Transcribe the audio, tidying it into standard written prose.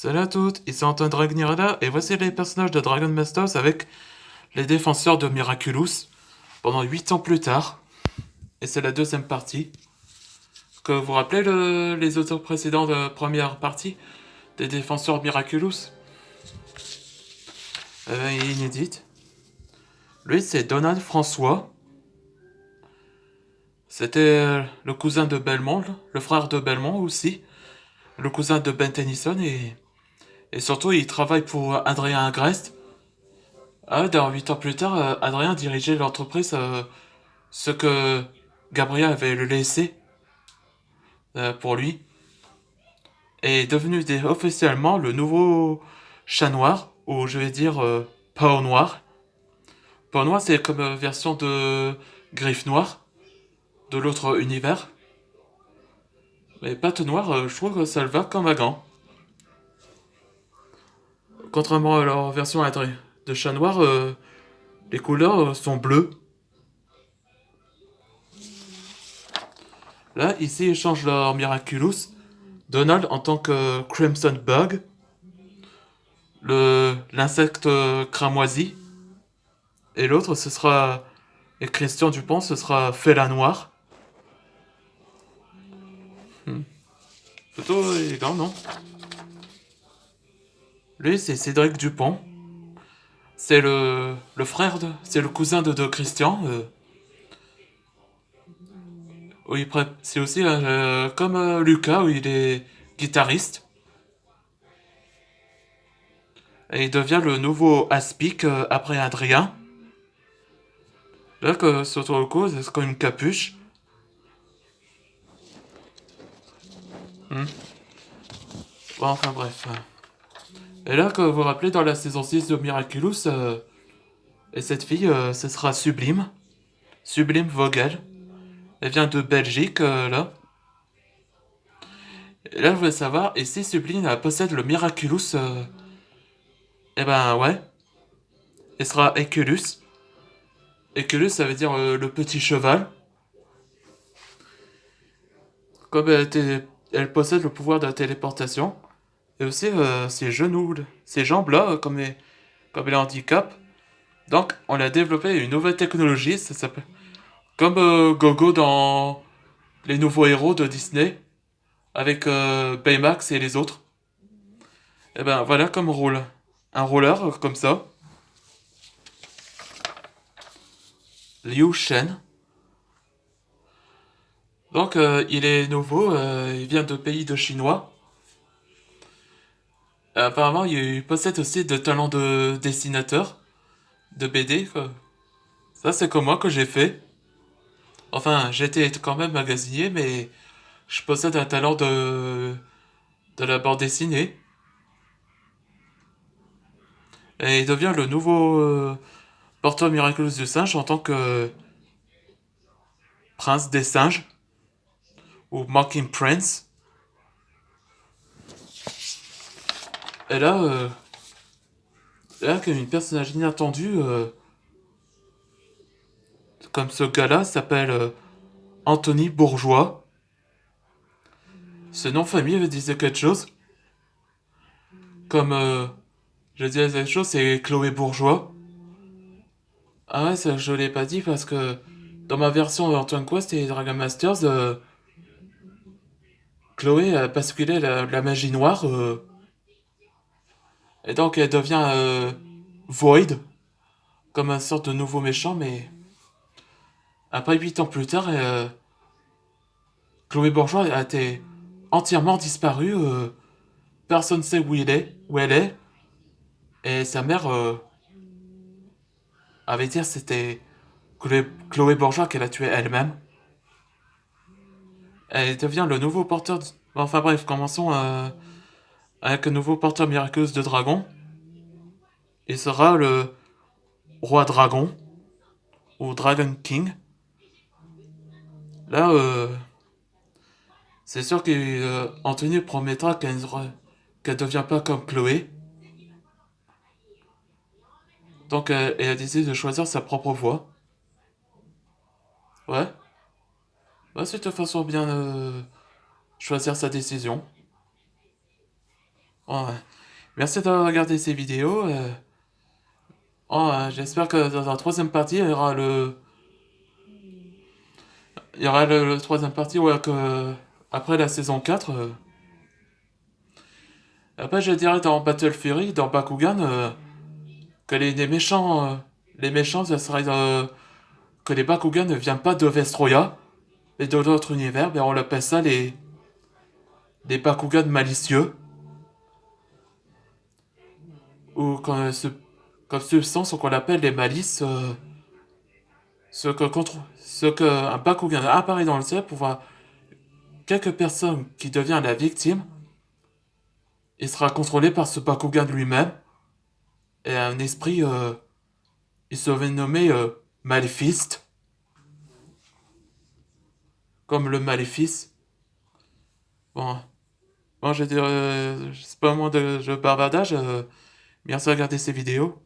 Salut à toutes, ici Antoine Dragnirada et voici les personnages de Dragon Masters avec les défenseurs de Miraculous pendant 8 ans plus tard. Et c'est la deuxième partie. Que vous vous rappelez les auteurs précédents de première partie des défenseurs Miraculous? Il est inédite. Lui c'est Donald François. C'était le cousin de Belmont, le frère de Belmont aussi. Le cousin de Ben Tennyson et surtout il travaille pour Adrien Agreste. Ah, dans 8 ans plus tard, Adrien dirigeait l'entreprise, ce que Gabriel avait le laissé pour lui, et est devenu officiellement le nouveau chat noir, ou je vais dire Pau noir. Pau noir, c'est comme version de Griffe noire, de l'autre univers. Mais Patte noire, je trouve que ça le va comme un gant. Contrairement à leur version de chat noir, les couleurs sont bleues. Là, ici, ils changent leur Miraculous. Donald en tant que Crimson Bug, l'insecte cramoisi, et l'autre ce sera, et Christian Dupont ce sera Félin Noir. Plutôt élégant, non? Lui c'est Cédric Dupont, c'est le frère c'est le cousin de Christian. Oui, c'est aussi comme Lucas où il est guitariste. Et il devient le nouveau Aspic après Adrien. Là, que sur le cou, c'est comme une capuche. Hmm. Bon, enfin bref. Et là, que vous vous rappelez, dans la saison 6 de Miraculous, et cette fille, ce sera Sublime. Sublime Vogel. Elle vient de Belgique, là. Et là, je voulais savoir, et si Sublime possède le Miraculous, eh ben ouais. Elle sera Eculus. Eculus, ça veut dire le petit cheval. Comme elle possède le pouvoir de la téléportation. Et aussi ses genoux, ses jambes là, comme elle a un handicap. Donc, on a développé une nouvelle technologie, ça s'appelle. Comme Gogo dans les nouveaux héros de Disney, avec Baymax et les autres. Et ben voilà comme roule. Un roller comme ça. Liu Shen. Donc il est nouveau, il vient de pays de chinois. Apparemment il possède aussi de talents de dessinateur, de BD. Quoi. Ça c'est comme moi que j'ai fait. Enfin j'étais quand même magasinier mais je possède un talent de la bande dessinée. Et il devient le nouveau porteur miraculeux du singe en tant que prince des singes ou Mocking Prince. Et là qu'une personnage inattendue, comme ce gars-là, s'appelle Anthony Bourgeois. Ce nom de famille veut dire quelque chose. Comme je disais quelque chose, c'est Chloé Bourgeois. Ah ouais, ça, je l'ai pas dit parce que dans ma version Antoine Quest et Dragon Masters, Chloé a basculé la magie noire. Et donc elle devient Void, comme un sorte de nouveau méchant, mais après 8 ans plus tard, Chloé Bourgeois a été entièrement disparue. Personne ne sait où elle est. Et sa mère avait dit que c'était Chloé Bourgeois qu'elle a tué elle-même. Elle devient le nouveau porteur. Enfin bref, commençons avec le nouveau porteur miraculeux de dragon. Il sera le roi dragon, ou Dragon King. Là, c'est sûr qu'Anthony promettra qu'elle ne devient pas comme Chloé. Donc elle a décidé de choisir sa propre voie. Ouais. Ouais, c'est de façon bien choisir sa décision. Ouais. Merci d'avoir regardé ces vidéos. J'espère que dans la troisième partie, il y aura le troisième partie, ouais, après la saison 4. Après, je dirais dans Battle Fury, dans Bakugan, que les méchants, ce serait que les Bakugan ne viennent pas de Vestroya, mais de d'autres univers. Ben, on appelle ça les Bakugan malicieux, ou comme substance qu'on appelle les malices. Ce que un Bakugan apparaît dans le ciel pour voir quelque personne qui devient la victime, il sera contrôlé par ce Bakugan lui-même, et un esprit, il se va nommer Maléfice, comme le maléfice. Bon, bon je dirais, c'est pas moins de jeu bavardage, merci de regarder ces vidéos.